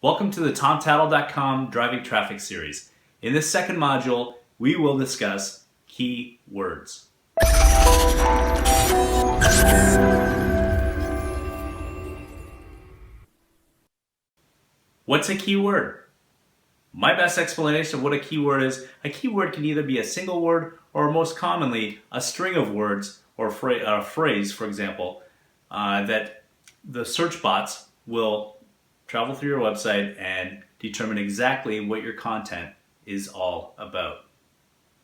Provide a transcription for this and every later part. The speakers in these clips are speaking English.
Welcome to the TomTattle.com Driving Traffic series. In this second module, we will discuss key words. What's a key word? My best explanation of what a keyword is, a keyword can either be a single word or most commonly a string of words or a phrase, for example, that the search bots will travel through your website and determine exactly what your content is all about.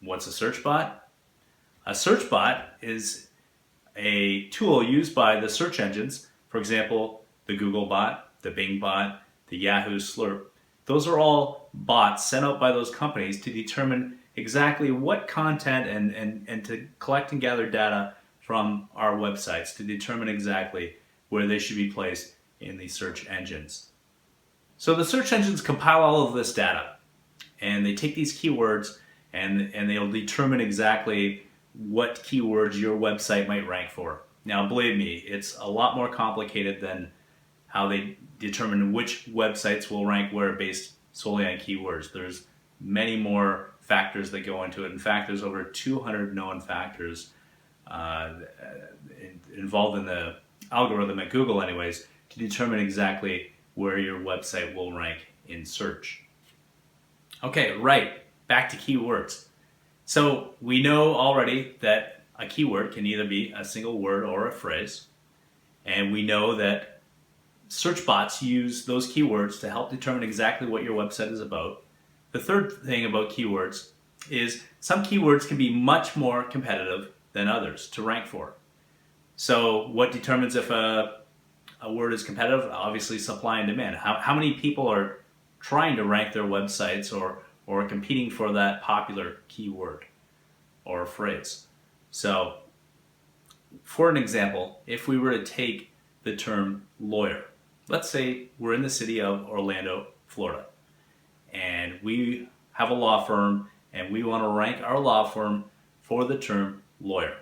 What's a search bot? A search bot is a tool used by the search engines, for example, the Google bot, the Bing bot, the Yahoo Slurp. Those are all bots sent out by those companies to determine exactly what content and to collect and gather data from our websites to determine exactly where they should be placed in the search engines. So the search engines compile all of this data and they take these keywords and they'll determine exactly what keywords your website might rank for. Now believe me, it's a lot more complicated than how they determine which websites will rank where based solely on keywords. There's many more factors that go into it. In fact, there's over 200 known factors involved in the algorithm at Google anyways to determine exactly where your website will rank in search. Okay, right, back to keywords. So we know already that a keyword can either be a single word or a phrase, and we know that search bots use those keywords to help determine exactly what your website is about. The third thing about keywords is some keywords can be much more competitive than others to rank for. So what determines if a word is competitive? Obviously supply and demand. How many people are trying to rank their websites or competing for that popular keyword or phrase? So for an example, if we were to take the term lawyer, let's say we're in the city of Orlando, Florida, and we have a law firm and we want to rank our law firm for the term lawyer.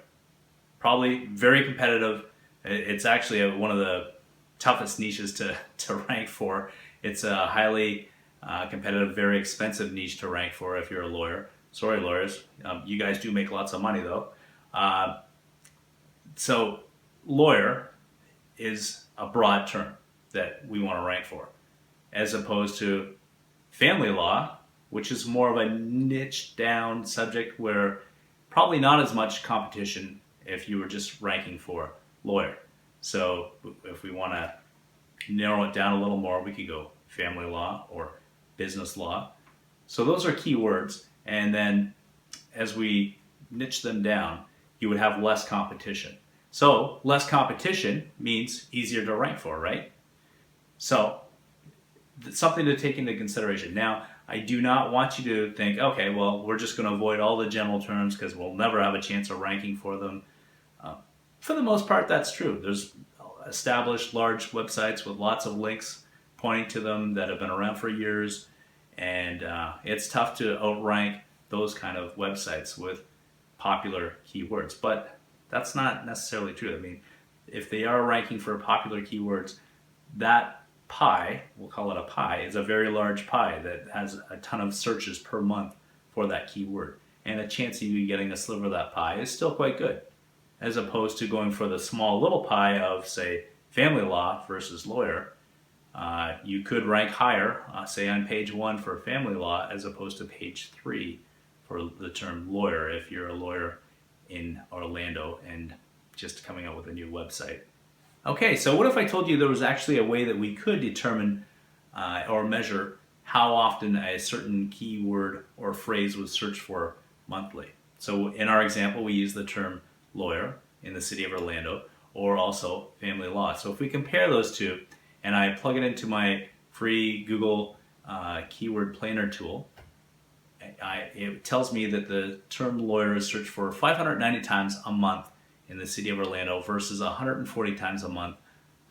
Probably very competitive. It's actually one of the toughest niches to rank for. It's a highly competitive, very expensive niche to rank for if you're a lawyer. Sorry, lawyers. You guys do make lots of money though. So lawyer is a broad term that we want to rank for, as opposed to family law, which is more of a niche down subject where probably not as much competition if you were just ranking for lawyer. So if we want to narrow it down a little more, we could go family law or business law. So those are keywords, and then as we niche them down, you would have less competition. So less competition means easier to rank for, right? So it's something to take into consideration. Now, I do not want you to think, okay, well, we're just going to avoid all the general terms because we'll never have a chance of ranking for them. For the most part, that's true. There's established large websites with lots of links pointing to them that have been around for years, and it's tough to outrank those kind of websites with popular keywords. But that's not necessarily true. I mean, if they are ranking for popular keywords, that pie, we'll call it a pie, is a very large pie that has a ton of searches per month for that keyword. And the chance of you getting a sliver of that pie is still quite good, as opposed to going for the small little pie of, say, family law versus lawyer. You could rank higher, say on page 1 for family law, as opposed to page 3 for the term lawyer if you're a lawyer in Orlando and just coming out with a new website. Okay, so what if I told you there was actually a way that we could determine or measure how often a certain keyword or phrase was searched for monthly? So in our example, we use the term lawyer in the city of Orlando, or also family law. So if we compare those two, and I plug it into my free Google keyword planner tool, it tells me that the term lawyer is searched for 590 times a month in the city of Orlando versus 140 times a month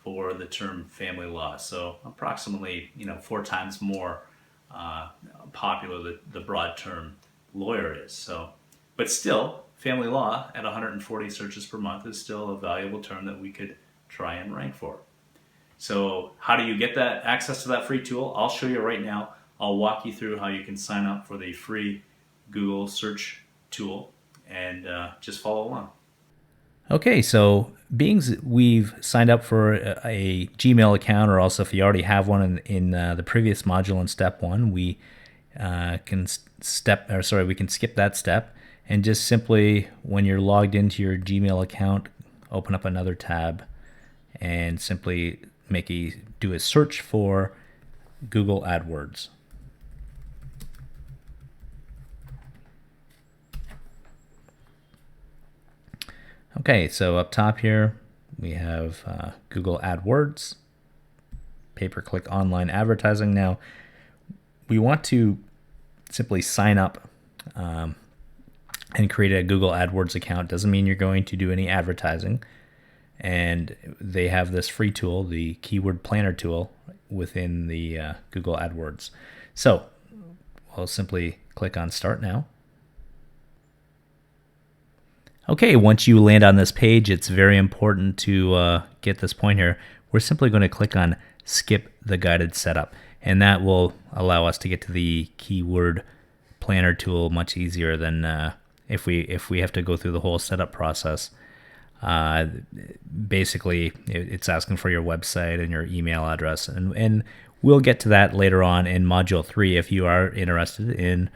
for the term family law. So approximately 4 times more popular the broad term lawyer is. So, but still, family law at 140 searches per month is still a valuable term that we could try and rank for. So how do you get that access to that free tool? I'll show you right now. I'll walk you through how you can sign up for the free Google search tool, and just follow along. Okay, so being we've signed up for a Gmail account, or also if you already have one in the previous module in step 1, we can we can skip that step and just simply, when you're logged into your Gmail account, open up another tab and simply do a search for Google AdWords. Okay, so up top here we have Google AdWords, pay-per-click online advertising. Now we want to simply sign up and create a Google AdWords account. Doesn't mean you're going to do any advertising. And they have this free tool, the Keyword Planner tool, within the Google AdWords. So we'll simply click on Start Now. Okay, once you land on this page, it's very important to get this point here. We're simply going to click on Skip the Guided Setup, and that will allow us to get to the Keyword Planner tool much easier than if we have to go through the whole setup process. Basically, it's asking for your website and your email address, and we'll get to that later on in Module 3 if you are interested in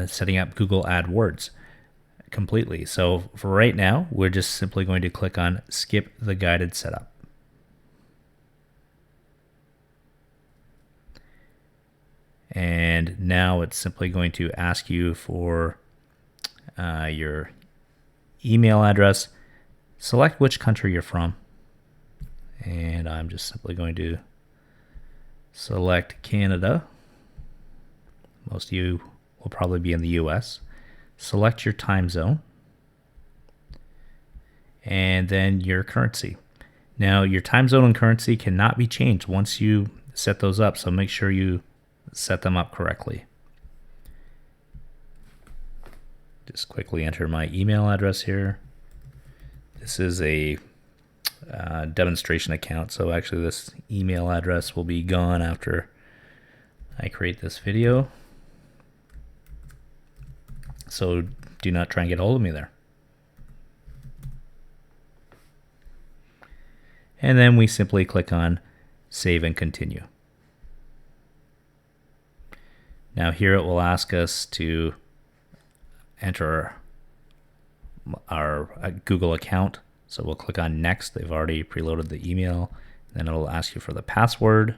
setting up Google AdWords completely. So for right now, we're just simply going to click on Skip the Guided Setup. And now it's simply going to ask you for your email address. Select which country you're from. And I'm just simply going to select Canada. Most of you will probably be in the US. Select your time zone. And then your currency. Now, your time zone and currency cannot be changed once you set those up, so make sure you set them up correctly. Just quickly enter my email address here. This is a demonstration account, so actually this email address will be gone after I create this video. So do not try and get a hold of me there. And then we simply click on Save and Continue. Now here it will ask us to enter our Google account. So we'll click on Next. They've already preloaded the email. Then it'll ask you for the password.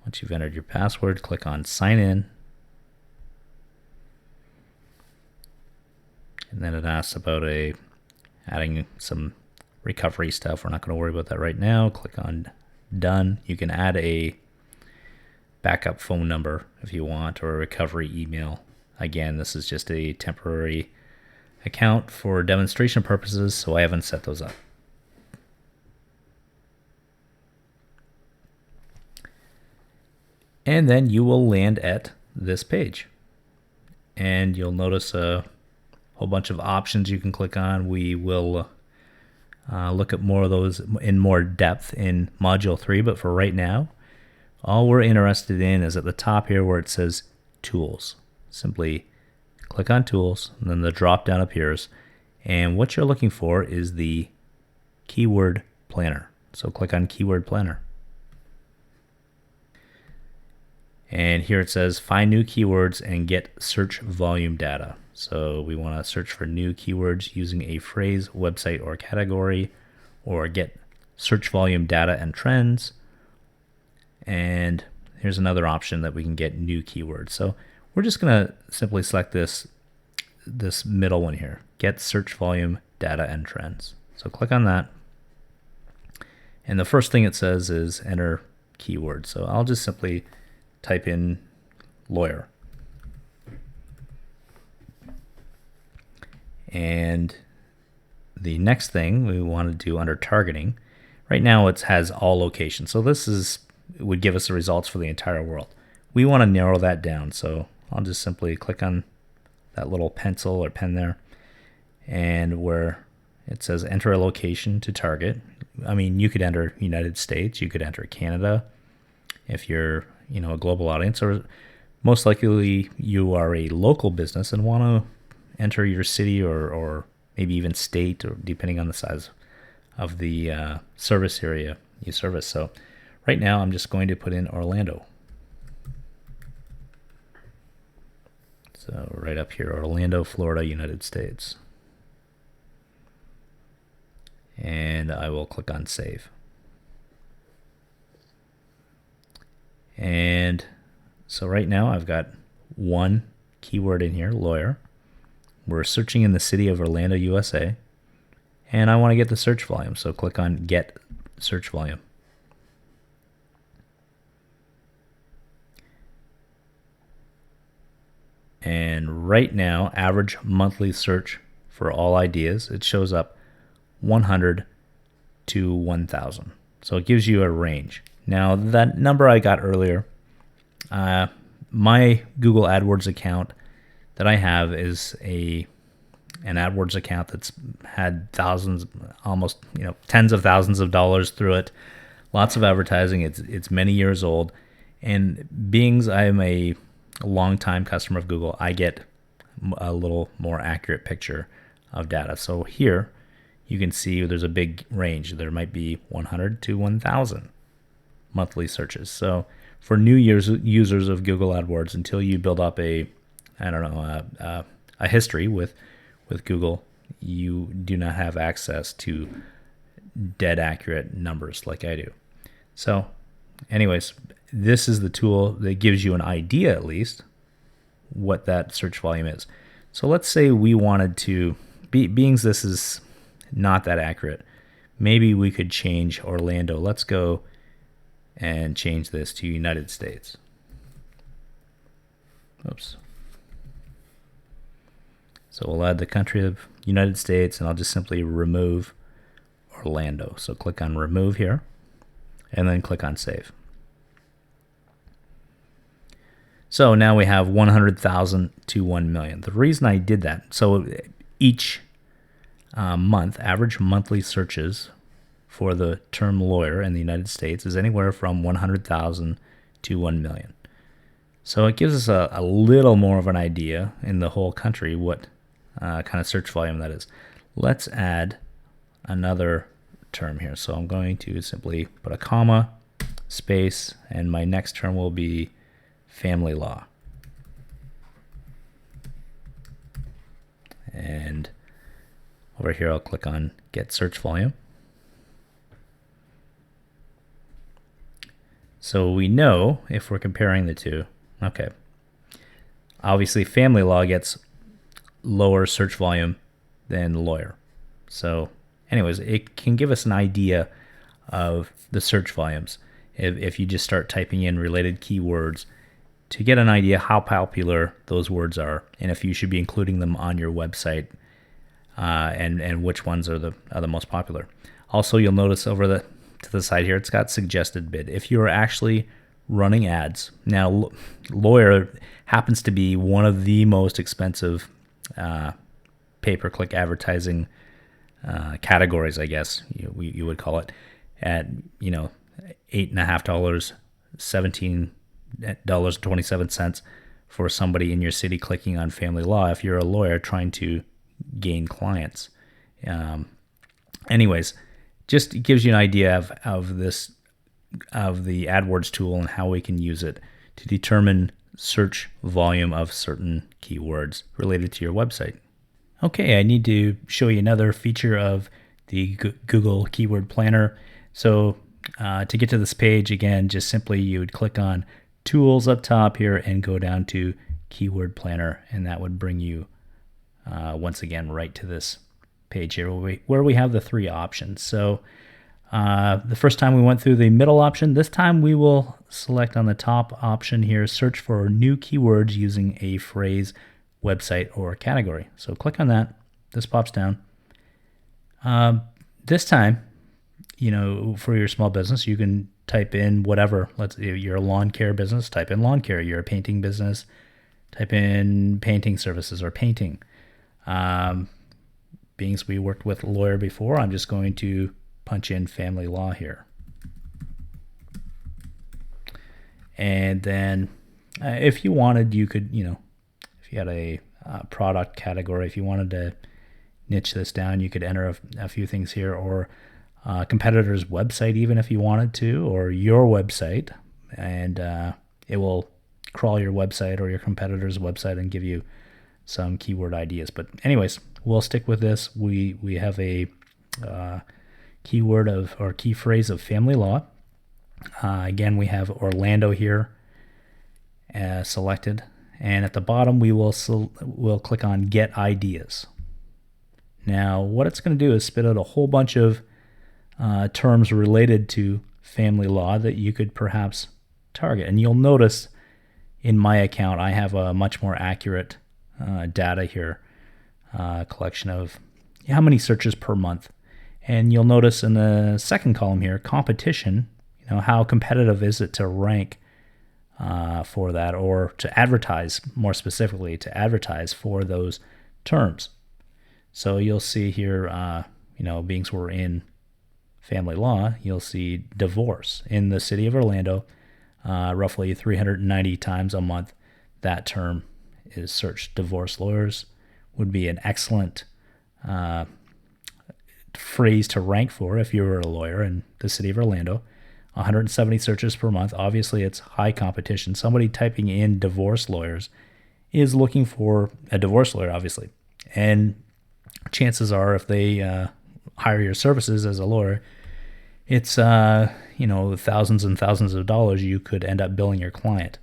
Once you've entered your password, click on Sign In. And then it asks about adding some recovery stuff. We're not going to worry about that right now. Click on Done. You can add a backup phone number if you want, or a recovery email. Again, this is just a temporary account for demonstration purposes, so I haven't set those up. And then you will land at this page. And you'll notice a whole bunch of options you can click on. We will look at more of those in more depth in Module 3, but for right now, all we're interested in is at the top here where it says Tools. Simply click on Tools, and then the drop down appears. And what you're looking for is the Keyword Planner. So click on Keyword Planner. And here it says Find new keywords and get search volume data. So we want to search for new keywords using a phrase, website, or category, or get search volume data and trends. And here's another option that we can get new keywords. So we're just going to simply select this middle one here, get search volume data and trends. So click on that. And the first thing it says is enter keyword. So I'll just simply type in lawyer. And the next thing we want to do under targeting, right now it has all locations. So it would give us the results for the entire world. We want to narrow that down. So I'll just simply click on that little pencil or pen there. And we're It says enter a location to target. I mean, you could enter United States, you could enter Canada if you're, a global audience, or most likely you are a local business and want to enter your city or maybe even state, or depending on the size of the service area you service. So right now I'm just going to put in Orlando. So right up here, Orlando, Florida, United States. And I will click on save. And so right now I've got one keyword in here, lawyer. We're searching in the city of Orlando, USA. And I want to get the search volume. So click on get search volume. And right now, average monthly search for all ideas, it shows up 100 to 1,000. So it gives you a range. Now, that number I got earlier, my Google AdWords account that I have is an AdWords account that's had thousands, almost tens of thousands of dollars through it. Lots of advertising. It's many years old, and being I'm a long-time customer of Google, I get a little more accurate picture of data. So here you can see there's a big range. There might be 100 to 1,000 monthly searches. So for new users of Google AdWords, until you build up a history with Google, you do not have access to dead accurate numbers like I do. So anyways, this is the tool that gives you an idea, at least, what that search volume is. So let's say we wanted to, being this is not that accurate, maybe we could change Orlando. Let's go and change this to United States. Oops. So we'll add the country of United States, and I'll just simply remove Orlando. So click on remove here, and then click on save. So now we have 100,000 to 1 million. The reason I did that, so each month, average monthly searches for the term lawyer in the United States is anywhere from 100,000 to 1 million. So it gives us a little more of an idea in the whole country what kind of search volume that is. Let's add another term here. So I'm going to simply put a comma, space, and my next term will be family law. And over here, I'll click on get search volume. So we know if we're comparing the two, okay, obviously family law gets lower search volume than lawyer. So anyways, it can give us an idea of the search volumes if you just start typing in related keywords to get an idea how popular those words are, and if you should be including them on your website, and which ones are the most popular. Also, you'll notice over to the side here, it's got suggested bid. If you are actually running ads, now lawyer happens to be one of the most expensive pay-per-click advertising categories, I guess you would call it, at $8.50, $17.27 for somebody in your city clicking on family law if you're a lawyer trying to gain clients. Anyways, just gives you an idea of the AdWords tool and how we can use it to determine search volume of certain keywords related to your website. Okay, I need to show you another feature of the Google Keyword Planner. So to get to this page, again, just simply you would click on Tools up top here and go down to Keyword Planner, and that would bring you once again right to this page here where we have the three options. So the first time we went through the middle option. This time we will select on the top option here, search for new keywords using a phrase, website, or category. So click on that. This pops down. This time, for your small business, you can type in whatever. You're a lawn care business, type in lawn care. You're a painting business, type in painting services or painting. being we worked with lawyer before, I'm just going to punch in family law here. And then if you wanted, you could, if you had a product category, if you wanted to niche this down, you could enter a few things here, or competitor's website even if you wanted to, or your website, and it will crawl your website or your competitor's website and give you some keyword ideas. But anyways, we'll stick with this. We have a keyword or key phrase of family law. Again, we have Orlando here selected, and at the bottom we'll click on Get Ideas. Now, what it's going to do is spit out a whole bunch of terms related to family law that you could perhaps target. And you'll notice in my account I have a much more accurate data here, collection of how many searches per month. And you'll notice in the second column here, competition, how competitive is it to rank for that, or to advertise, more specifically, to advertise for those terms. So you'll see here, being we're in family law, you'll see divorce in the city of Orlando, roughly 390 times a month. That term is searched. Divorce lawyers would be an excellent phrase to rank for if you were a lawyer in the city of Orlando. 170 searches per month. Obviously, it's high competition. Somebody typing in divorce lawyers is looking for a divorce lawyer, obviously. And chances are, if they hire your services as a lawyer, it's thousands and thousands of dollars you could end up billing your client.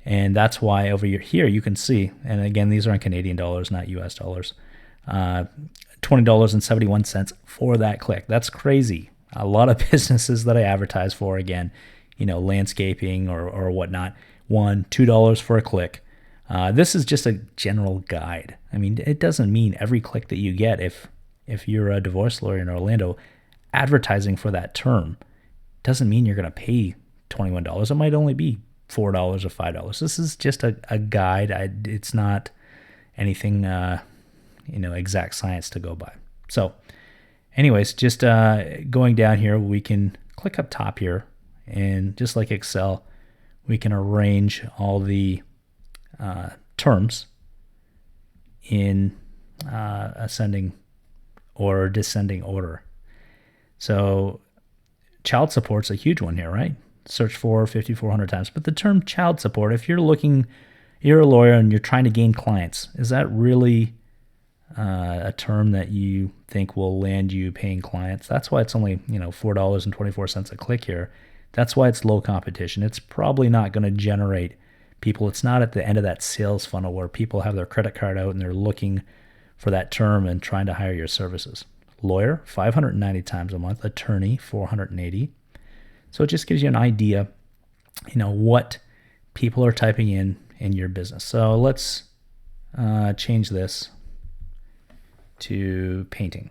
And that's why over here you can see, and again, these are in Canadian dollars, not US dollars, $20.71 for that click. That's crazy. A lot of businesses that I advertise for, again, landscaping or whatnot, $1-2 for a click. This is just a general guide. I mean, it doesn't mean every click that you get, if you're a divorce lawyer in Orlando, advertising for that term doesn't mean you're going to pay $21. It might only be $4 or $5. This is just a guide. It's not anything, exact science to go by. So anyways, just going down here, we can click up top here, and just like Excel, we can arrange all the terms in ascending or descending order. So child support's a huge one here, right? Search for 5,400 times. But the term child support, if you're a lawyer and you're trying to gain clients, is that really a term that you think will land you paying clients? That's why it's only $4.24 a click here. That's why it's low competition. It's probably not going to generate people. It's not at the end of that sales funnel where people have their credit card out and they're looking for that term and trying to hire your services. Lawyer, 590 times a month. Attorney, 480. So it just gives you an idea, what people are typing in your business. So let's change this to painting.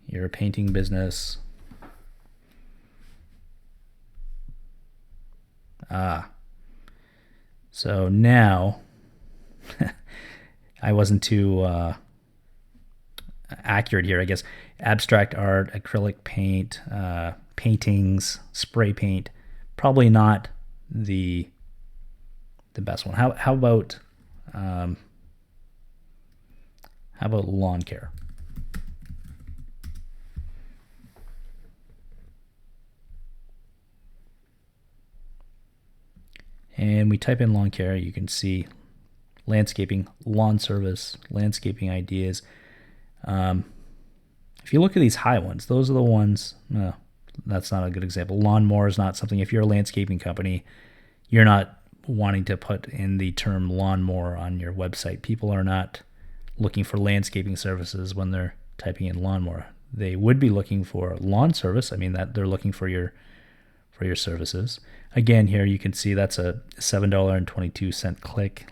You're a painting business. So now I wasn't too accurate here, I guess. Abstract art, acrylic paint, paintings, spray paint, probably not the best one. How about lawn care? And we type in lawn care, you can see landscaping, lawn service, landscaping ideas. If you look at these high ones, those are the ones, that's not a good example. Lawnmower is not something, if you're a landscaping company, you're not wanting to put in the term lawnmower on your website. People are not looking for landscaping services when they're typing in lawnmower. They would be looking for lawn service. I mean, that they're looking for your services. Again, here you can see that's a $7.22 click.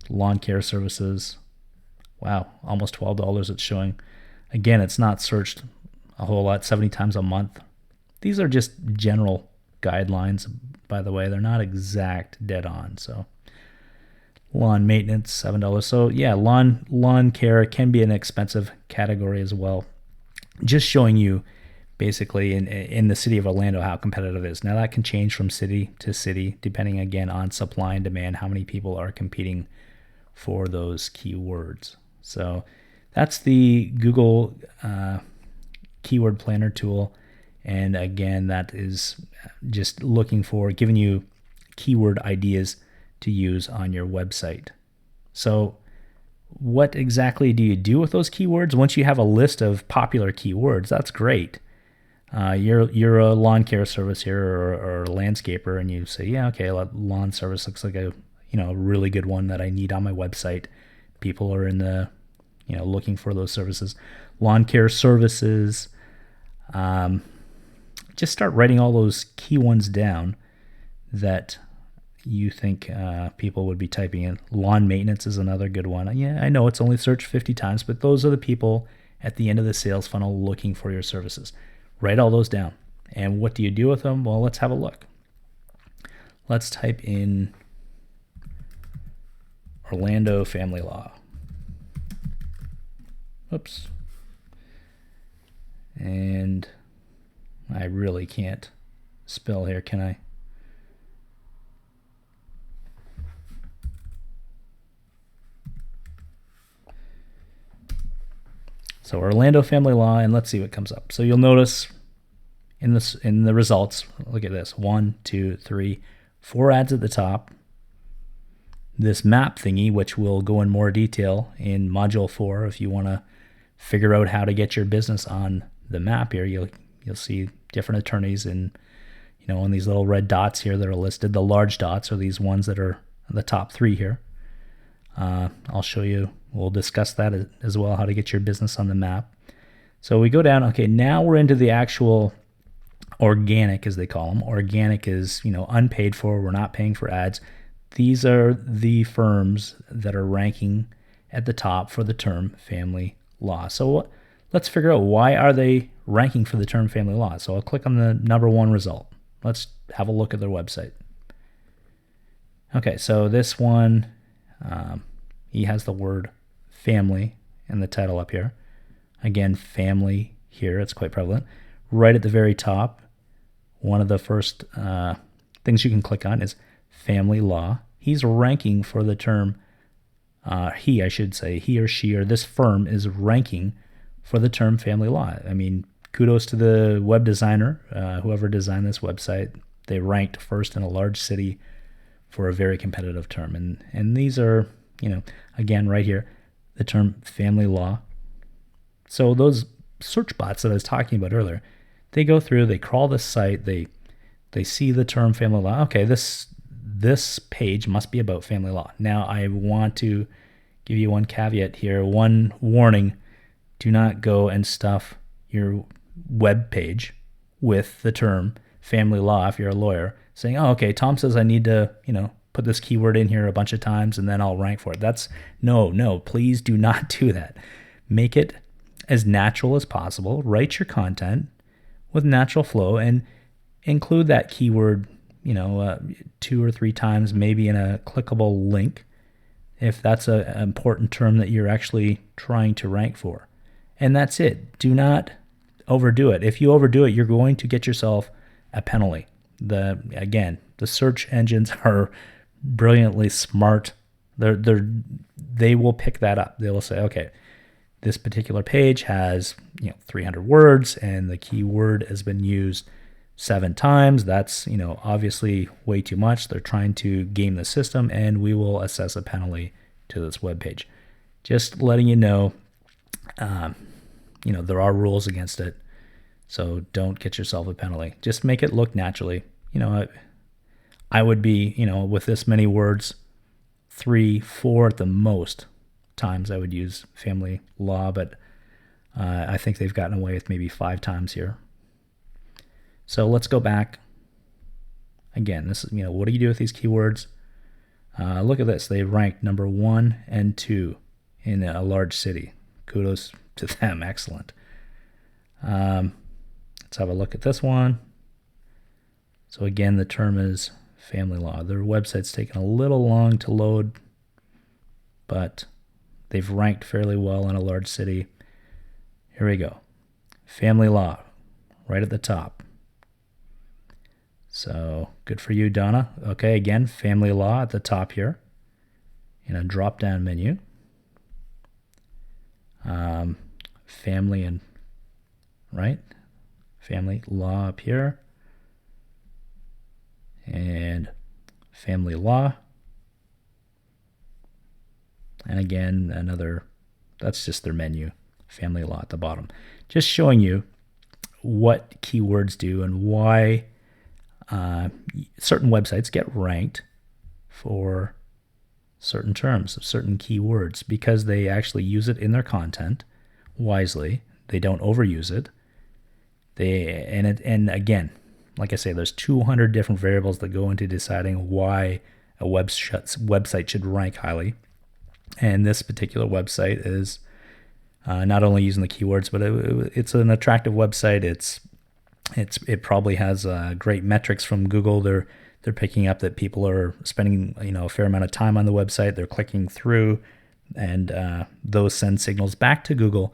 Lawn care services. Wow, almost $12 it's showing. Again, it's not searched a whole lot, 70 times a month. These are just general guidelines, by the way. They're not exact, dead on. So Lawn maintenance, $7. So yeah, lawn care can be an expensive category as well. Just showing you basically in the city of Orlando how competitive it is. Now that can change from city to city depending again on supply and demand, how many people are competing for those keywords. So that's the Google keyword planner tool. And again, that is just looking for giving you keyword ideas to use on your website. So what exactly do you do with those keywords? Once you have a list of popular keywords, that's great. You're a lawn care service here or a landscaper, and you say, yeah, okay, lawn service looks like a really good one that I need on my website. People are in the looking for those services. Lawn care services. Just start writing all those key ones down that you think people would be typing in. Lawn maintenance is another good one. Yeah, I know it's only searched 50 times, but those are the people at the end of the sales funnel looking for your services. Write all those down. And what do you do with them? Well, let's have a look. Let's type in Orlando family law. Oops. And I really can't spell here, can I? So Orlando family law, and let's see what comes up. So you'll notice in the results, look at this, 1, 2, 3, 4 ads at the top. This map thingy, which will go in more detail in module 4 if you want to figure out how to get your business on the map here. You'll see different attorneys and on these little red dots here that are listed. The large dots are these ones that are the top 3 here. I'll show you. We'll discuss that as well, how to get your business on the map. So we go down. Okay, now we're into the actual organic, as they call them. Organic is, unpaid for. We're not paying for ads. These are the firms that are ranking at the top for the term family law. So let's figure out, why are they ranking for the term family law? So I'll click on the number 1 result. Let's have a look at their website. Okay, so this one, he has the word family in the title up here. Again, family here, it's quite prevalent. Right at the very top, one of the first things you can click on is family law. He's ranking for the term, he or she, or this firm is ranking for the term family law. I mean, kudos to the web designer, whoever designed this website. They ranked first in a large city for a very competitive term. And these are, again, right here, the term family law. So those search bots that I was talking about earlier, they go through, they crawl this site, they see the term family law. Okay, this page must be about family law. Now, I want to give you one caveat here, one warning. Do not go and stuff your web page with the term family law if you're a lawyer, saying, oh, okay, Tom says I need to, put this keyword in here a bunch of times and then I'll rank for it. No, please do not do that. Make it as natural as possible. Write your content with natural flow and include that keyword, 2 or 3 times, maybe in a clickable link, if that's an important term that you're actually trying to rank for. And that's it. Do not overdo it. If you overdo it, you're going to get yourself a penalty. The search engines are brilliantly smart. They will pick that up. They will say, okay, this particular page has 300 words and the keyword has been used 7 times. That's obviously way too much. They're trying to game the system, and we will assess a penalty to this web page. Just letting you know, there are rules against it, so don't get yourself a penalty. Just make it look naturally. I would be, with this many words, 3, 4 at the most times I would use family law, but I think they've gotten away with maybe 5 times here. So let's go back. Again, this is, what do you do with these keywords? Look at this. They ranked number 1 and 2 in a large city. Kudos to them. Excellent. Let's have a look at this one. So again, the term is family law. Their website's taken a little long to load. but they've ranked fairly well in a large city. Here we go. Family law, right at the top. So good for you, Donna. Okay, again, family law at the top here in a drop-down menu. Family and, right? Family law up here. And family law. And again, another, that's just their menu, family law at the bottom. Just showing you what keywords do and why certain websites get ranked for certain terms, certain keywords, because they actually use it in their content wisely. They don't overuse it. And again, like I say, there's 200 different variables that go into deciding why a website should rank highly. And this particular website is not only using the keywords, but it's an attractive website. It probably has great metrics from Google. They're picking up that people are spending a fair amount of time on the website. They're clicking through, and those send signals back to Google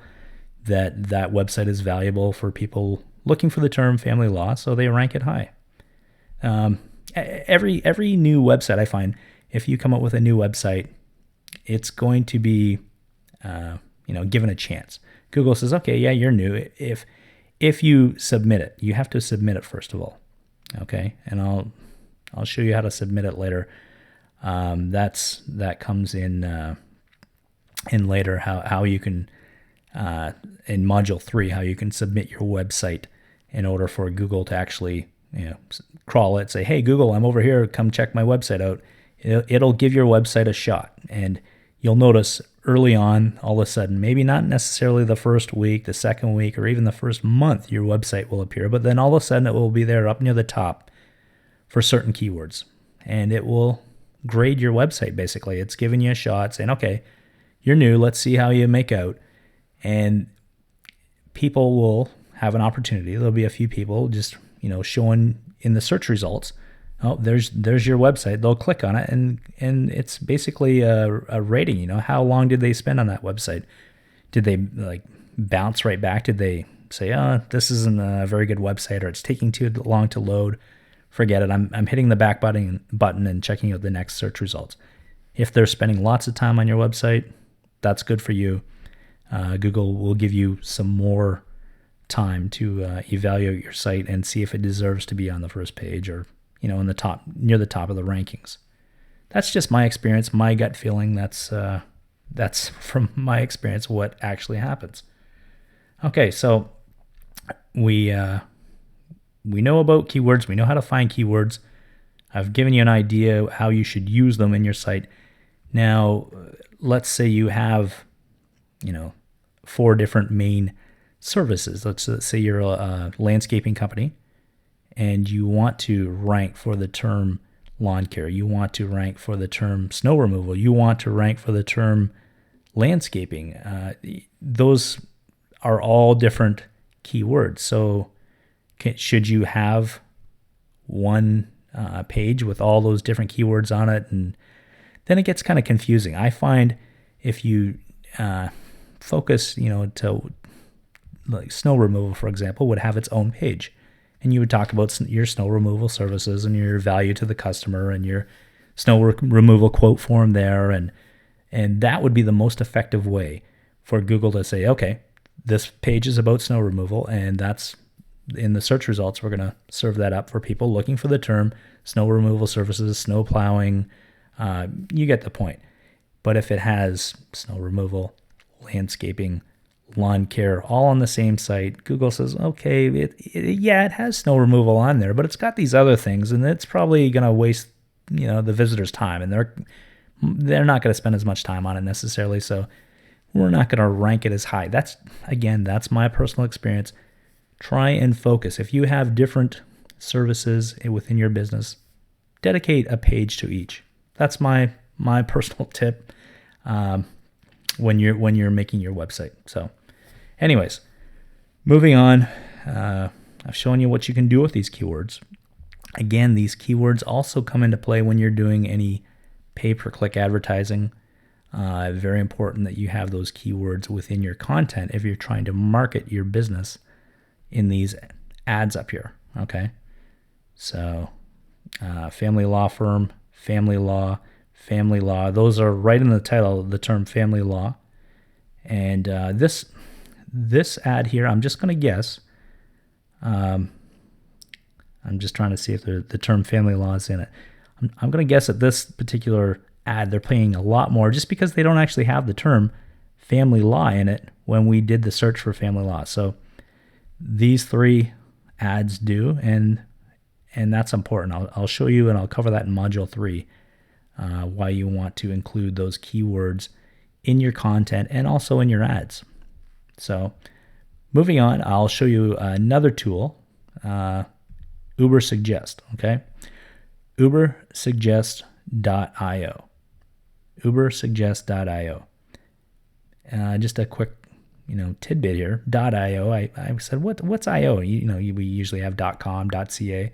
that website is valuable for people looking for the term family law. So they rank it high. Every new website, I find, if you come up with a new website, it's going to be given a chance. Google says, okay, yeah, you're new. If you submit it, you have to submit it first of all. Okay, and I'll show you how to submit it later. That comes in later, how you can in module 3, how you can submit your website in order for Google to actually crawl it, say, hey Google, I'm over here, come check my website out. It'll give your website a shot, and you'll notice early on, all of a sudden, maybe not necessarily the first week, the second week, or even the first month, your website will appear, but then all of a sudden it will be there up near the top for certain keywords, and it will grade your website. Basically, it's giving you a shot, saying, okay, you're new, let's see how you make out. And people will have an opportunity. There'll be a few people just showing in the search results, oh, there's your website. They'll click on it, and it's basically a rating. How long did they spend on that website? Did they bounce right back? Did they say, oh, this isn't a very good website, or it's taking too long to load? Forget it. I'm hitting the back button and checking out the next search results. If they're spending lots of time on your website, that's good for you. Google will give you some more time to evaluate your site and see if it deserves to be on the first page or in the top, near the top of the rankings. That's just my experience, my gut feeling. That's from my experience what actually happens. Okay, so we know about keywords. We know how to find keywords. I've given you an idea how you should use them in your site. Now, let's say you have 4 different main services. Let's say you're a landscaping company, and you want to rank for the term lawn care. You want to rank for the term snow removal. You want to rank for the term landscaping. Those are all different keywords. So should you have one page with all those different keywords on it? And then it gets kind of confusing. I find if you focus, to like snow removal, for example, would have its own page. And you would talk about your snow removal services and your value to the customer and your snow removal quote form there. And that would be the most effective way for Google to say, okay, this page is about snow removal, and that's in the search results. We're going to serve that up for people looking for the term snow removal services, snow plowing. You get the point. But if it has snow removal, landscaping, lawn care, all on the same site, Google says, okay, it has snow removal on there, but it's got these other things, and it's probably going to waste, the visitor's time, and they're not going to spend as much time on it necessarily, so we're not going to rank it as high. That's my personal experience. Try and focus. If you have different services within your business, dedicate a page to each. That's my personal tip when you're making your website. So anyways, moving on, I've shown you what you can do with these keywords. Again, these keywords also come into play when you're doing any pay-per-click advertising. Very important that you have those keywords within your content if you're trying to market your business in these ads up here. Okay, so family law firm, family law, family law. Those are right in the title, the term family law. And this ad here, I'm just going to guess. I'm just trying to see if the term family law is in it. I'm going to guess that this particular ad, they're paying a lot more just because they don't actually have the term family law in it when we did the search for family law. So these three ads do, and that's important. I'll show you, and I'll cover that in Module 3, why you want to include those keywords in your content and also in your ads. So moving on, I'll show you another tool, Uber Suggest, okay? ubersuggest.io. ubersuggest.io. Just a quick, tidbit here. .io. I said, what's IO? We usually have .com, .ca.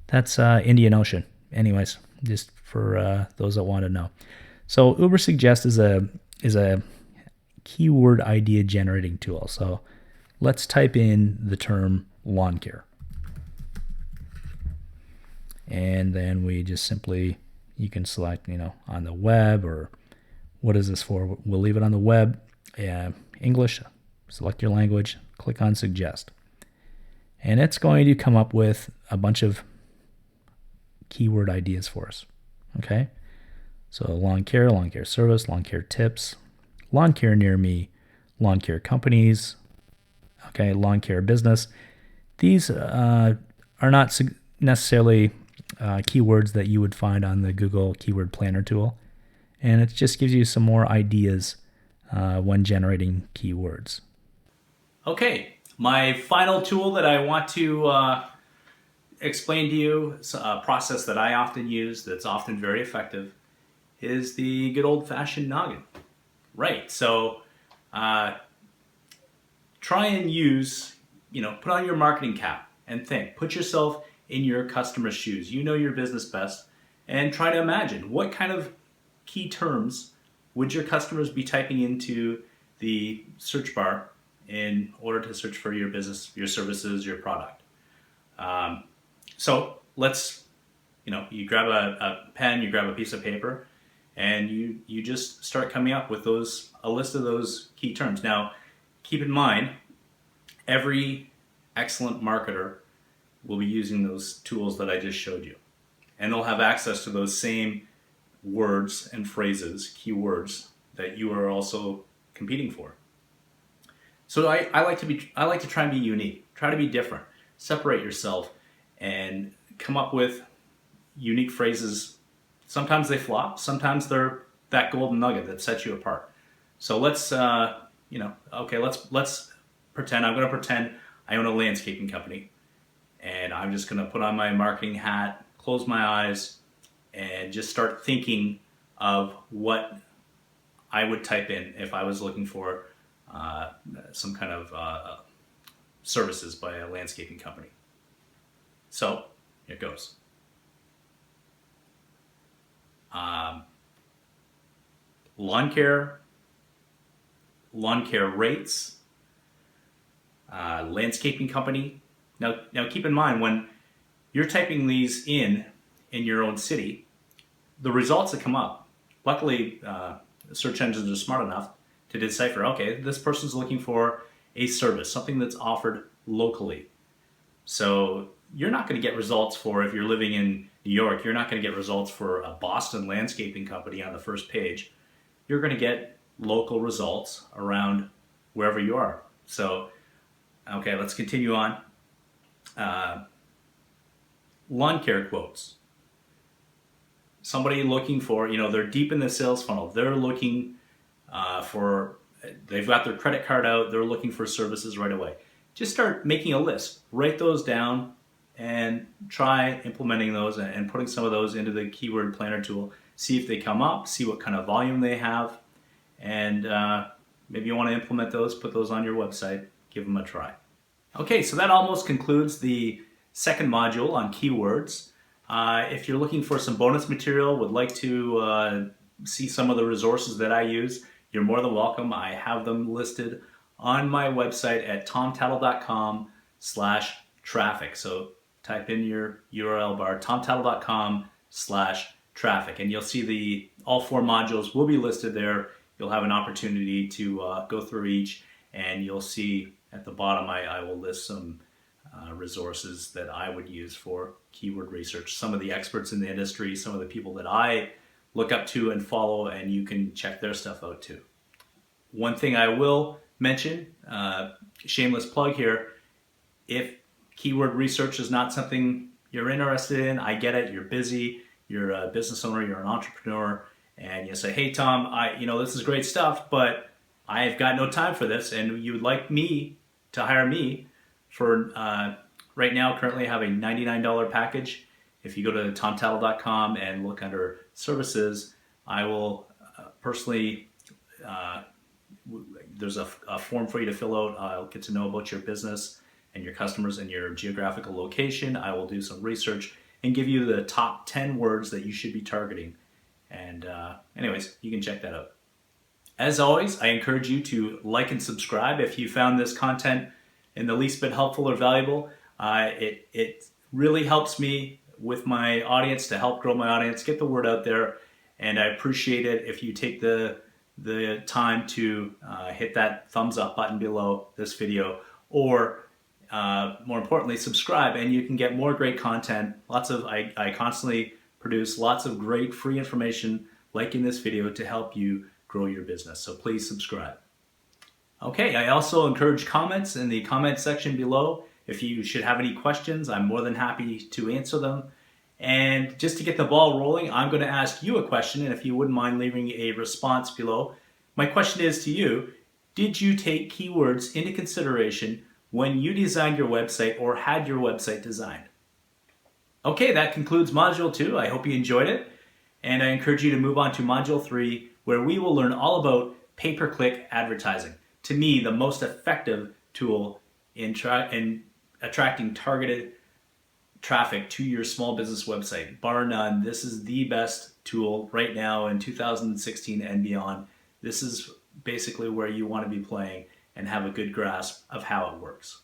That's Indian Ocean. Anyways, just for those that want to know. So Uber Suggest is a keyword idea generating tool. So let's type in the term lawn care. And then we just simply, you can select, on the web, or what is this for? We'll leave it on the web. English, select your language, click on suggest. And it's going to come up with a bunch of keyword ideas for us. Okay? So lawn care service, lawn care tips, lawn care near me, lawn care companies, okay, lawn care business. These are not necessarily keywords that you would find on the Google Keyword Planner tool. And it just gives you some more ideas when generating keywords. Okay, my final tool that I want to explain to you, a process that I often use that's often very effective, is the good old-fashioned noggin. Right, so try and use, put on your marketing cap and think. Put yourself in your customer's shoes. You know your business best, and try to imagine what kind of key terms would your customers be typing into the search bar in order to search for your business, your services, your product. So let's, you grab a pen, you grab a piece of paper, and you just start coming up with a list of those key terms. Now, keep in mind, every excellent marketer will be using those tools that I just showed you. And they'll have access to those same words and phrases, keywords, that you are also competing for. So I like to try and be unique, try to be different, separate yourself, and come up with unique phrases. Sometimes they flop, sometimes they're that golden nugget that sets you apart. So let's let's pretend, I'm going to pretend I own a landscaping company, and I'm just going to put on my marketing hat, close my eyes, and just start thinking of what I would type in if I was looking for some kind of services by a landscaping company. So here it goes. Lawn care rates, landscaping company. Now keep in mind, when you're typing these in your own city, the results that come up, luckily search engines are smart enough to decipher, okay, this person's looking for a service, something that's offered locally. So you're not going to get results for, if you're living in New York, you're not going to get results for a Boston landscaping company on the first page. You're going to get local results around wherever you are. So, okay, let's continue on. Lawn care quotes. Somebody looking for, they're deep in the sales funnel. They're looking they've got their credit card out. They're looking for services right away. Just start making a list. Write those down and try implementing those and putting some of those into the keyword planner tool. See if they come up, see what kind of volume they have, and maybe you want to implement those, put those on your website, give them a try. Okay, so that almost concludes the second module on keywords. If you're looking for some bonus material, would like to see some of the resources that I use, you're more than welcome. I have them listed on my website at tomtattle.com/traffic. So type in your URL bar, tomtattle.com/traffic, and you'll see all 4 modules will be listed there. You'll have an opportunity to go through each, and you'll see at the bottom I will list some resources that I would use for keyword research. Some of the experts in the industry, some of the people that I look up to and follow, and you can check their stuff out too. One thing I will mention, shameless plug here, if keyword research is not something you're interested in, I get it, you're busy, you're a business owner, you're an entrepreneur, and you say, hey Tom, this is great stuff, but I've got no time for this, and you would like me to hire me for, right now, currently I have a $99 package. If you go to tomtattle.com and look under services, I will personally, there's a form for you to fill out. I'll get to know about your business and your customers and your geographical location. I will do some research and give you the top 10 words that you should be targeting. And anyways, you can check that out. As always, I encourage you to like and subscribe if you found this content in the least bit helpful or valuable. It really helps me with my audience, to help grow my audience, get the word out there, and I appreciate it if you take the time to hit that thumbs up button below this video, or more importantly, subscribe, and you can get more great content. I constantly produce lots of great free information like in this video to help you grow your business, so please subscribe. Okay, I also encourage comments in the comment section below. If you should have any questions, I'm more than happy to answer them. And just to get the ball rolling, I'm going to ask you a question, and if you wouldn't mind leaving a response below. My question is to you: did you take keywords into consideration when you designed your website or had your website designed? Okay, that concludes Module 2. I hope you enjoyed it, and I encourage you to move on to Module 3, where we will learn all about pay-per-click advertising. To me, the most effective tool in attracting targeted traffic to your small business website. Bar none, this is the best tool right now in 2016 and beyond. This is basically where you want to be playing and have a good grasp of how it works.